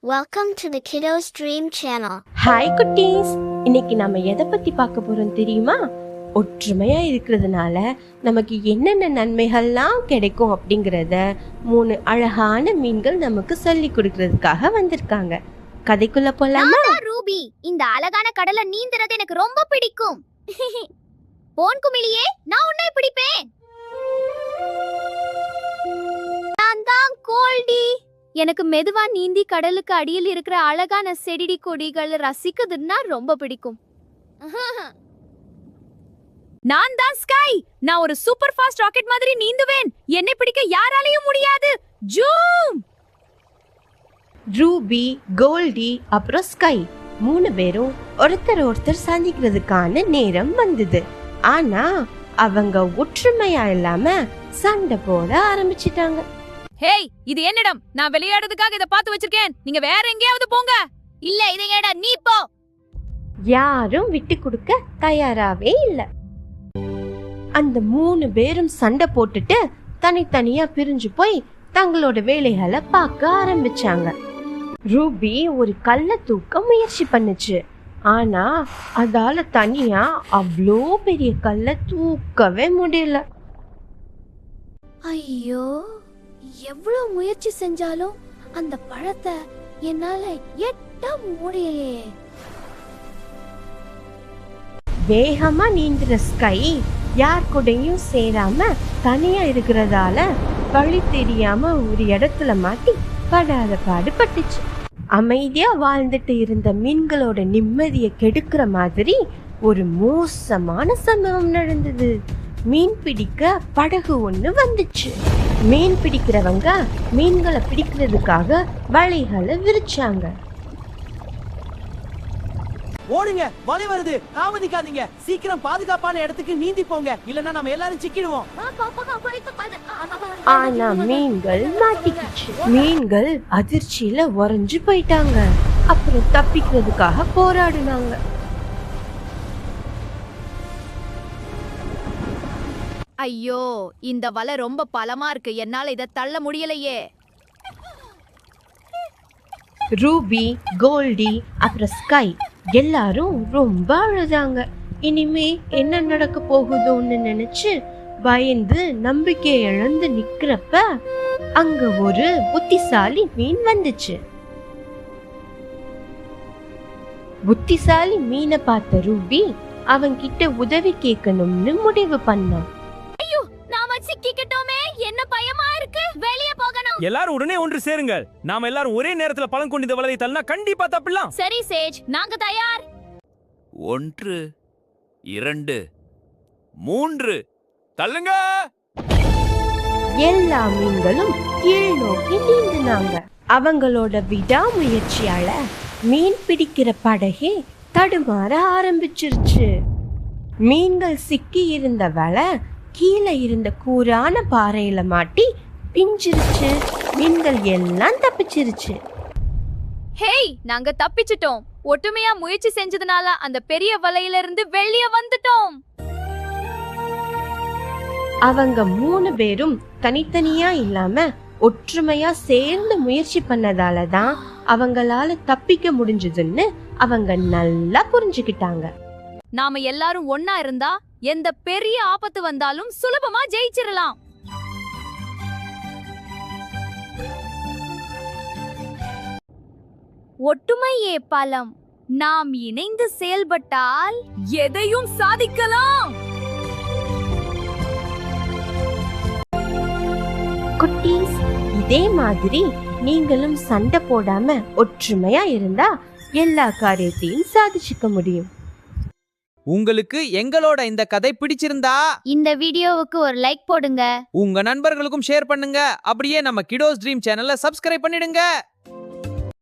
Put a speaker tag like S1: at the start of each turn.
S1: Welcome to the Kiddos Dream Channel.
S2: Hi குட்டீஸ், இன்னைக்கு நம்ம எதை பத்தி பார்க்க போறோம் தெரியுமா? ஒற்றுமையா இருக்கிறதுனால நமக்கு என்னென்ன நன்மைகள்லாம் கிடைக்கும் அப்படிங்கறத 3 அழகான மீன்கள் நமக்கு சொல்லி கொடுக்கறதுக்காக வந்திருக்காங்க. கதைக்குள்ள போலாமா?
S3: ரூபி, இந்த அழகான கடல்ல நீந்துறது எனக்கு ரொம்ப பிடிக்கும். போன் குமிழியே, நான் உன்னை பிடிப்பேன். நான் தான் கோல்டி. எனக்கு மெதுவா நீந்தி கடலுக்கு அடியில் இருக்கிற அழகான செடி கொடிகள் ரசிக்கிறதுன்னா ரொம்ப பிடிக்கும். நான் தான் ஸ்கை. நான் ஒரு சூப்பர் ஃபாஸ்ட் ராக்கெட் மாதிரி நீந்துவேன். என்னை பிடிக்க யாராலையும் முடியாது. ஜூம்!
S2: ரூபி, கோல்டி அப்புறம் ஸ்கை 3 பேரும் ஒருத்தர் சந்திக்கிறதுக்கான நேரம் வந்தது. ஆனா அவங்க ஒற்றுமையா இல்லாம சண்டை போட ஆரம்பிச்சிட்டாங்க.
S3: ஹேய், இது என்னிடம். நான் விளையாடுறதுக்காக இத பார்த்து வச்சிருக்கேன். நீங்க வேற எங்கேயாவது போங்க. இல்ல, இதை ஏடா நீ போ.
S2: யாரும் விட்டு கொடுக்க தயாராவே இல்ல. அந்த 3 பேரும் சண்டை போட்டுட்டு தனித்தனியா பிரிஞ்சு போய் தங்களோட வேலைகளை பார்க்க ஆரம்பிச்சாங்க. ரூபி ஒரு கல்லை தூக்க முயற்சி பண்ணுச்சு. ஆனா அதால தனியா அவ்வளோ பெரிய கல்லை தூக்கவே முடியல.
S3: ஐயோ, எவ்வளவு முயற்சி செஞ்சாலும் அந்த பழத்தை என்னால எட்ட முடியலையே.
S2: வேகமா நீந்துற ஸ்கை யார் கூடயும் சேராம தனியா இருக்கிறதால வழி தெரியாம ஒரு இடத்துல மாட்டி படாத பாடுபட்டுச்சு. அமைதியா வாழ்ந்துட்டு இருந்த மீன்களோட நிம்மதியை கெடுக்கிற மாதிரி ஒரு மோசமான சம்பவம் நடந்தது. மீன் பிடிக்க படகு ஒண்ணு வந்துச்சு. மீன் பிடிக்கிறவங்க மீன்களை பிடிக்கிறதுக்காக வலைகளை விரிச்சாங்க.
S4: ஓடுங்க, வலை வருது, தாமதிக்காதீங்க. சீக்கிரம் பாதுகாப்பான இடத்துக்கு நீந்தி போங்க, இல்லன்னா நம்ம எல்லாரும் சிக்கிடுவோம்.
S2: ஆனா மீன்கள் மாட்டிக்கிச்சு. மீன்கள் அதிர்ச்சியில உறைஞ்சு போயிட்டாங்க. அப்புறம் தப்பிக்கிறதுக்காக போராடினாங்க.
S3: ஐயோ, இந்த வலை ரொம்ப பலமா இருக்கு. என்னால இத தள்ள முடியலையே.
S2: ரூபி, கோல்டி அப்புறம் ஸ்கை எல்லாரும் ரொம்ப அழுதாங்க. இனிமே என்ன நடக்க போகுதோன்னு நினைச்சு பயந்து நம்பிக்கையை இழந்து நிக்கிறப்ப அங்க ஒரு புத்திசாலி மீன் வந்துச்சு. புத்திசாலி மீனை பார்த்த ரூபி அவன்கிட்ட உதவி கேட்கணும்னு முடிவு பண்ணான்.
S3: ஐயோ, நாம சிக்கிக்கிட்டோமே. என்ன பயமா இருக்கு. வெளிய போகணும்.
S5: எல்லாரும் உடனே ஒன்று சேருங்கள். நாம எல்லாரும் ஒரே நேரத்துல பலன் கொண்டு இந்த வலையை தள்ளனா கண்டிப்பா தப்பிடலாம்.
S3: சரி சேஜ், நாங்க தயார்.
S5: 1 2 3 தள்ளுங்க.
S2: எல்லா மீன்களும் கீழ் நோக்கி நீந்தினாங்க. அவங்களோட விடாமுயற்சியால மீன் பிடிக்கிற படகே தடுமாற ஆரம்பிச்சிருச்சு. மீன்கள் சிக்கி இருந்த வலை கீழே இருந்த கூரான பாறையில மாட்டி பிஞ்சிருச்சு. மீன்கள் எல்லாம் தப்பிச்சிருச்சு.
S3: ஹேய், நாங்க தப்பிச்சிட்டோம். ஒற்றுமையா முயற்சி செஞ்சதுனால அந்த பெரிய வலையில இருந்து வெளிய வந்துட்டோம்.
S2: அவங்க 3 பேரும் தனித்தனியா இல்லாம ஒற்றுமையா சேர்ந்து முயற்சி பண்ணதால தான் அவங்களால தப்பிக்க முடிஞ்சதுன்னு அவங்க நல்லா புரிஞ்சுக்கிட்டாங்க.
S3: நாம எல்லாரும் ஒன்னா இருந்தா எந்த பெரிய ஆபத்து வந்தாலும் சுலபமா ஜெயிச்சிரலாம். ஒற்றுமையே பலம். நாம் இணைந்து செயல்பட்டால் எதையும் சாதிக்கலாம்.
S2: குட்டீஸ், இதே மாதிரி நீங்களும் சண்டை போடாம ஒற்றுமையா இருந்தா எல்லா காரியத்தையும் சாதிச்சுக்க முடியும்.
S6: உங்களுக்கு எங்களோட இந்த கதை பிடிச்சிருந்தா
S3: இந்த வீடியோவுக்கு ஒரு லைக் போடுங்க.
S6: உங்க நண்பர்களுக்கும் ஷேர் பண்ணுங்க. அப்படியே நம்ம கிடோஸ் ட்ரீம் சேனலை சப்ஸ்கிரைப் பண்ணிடுங்க.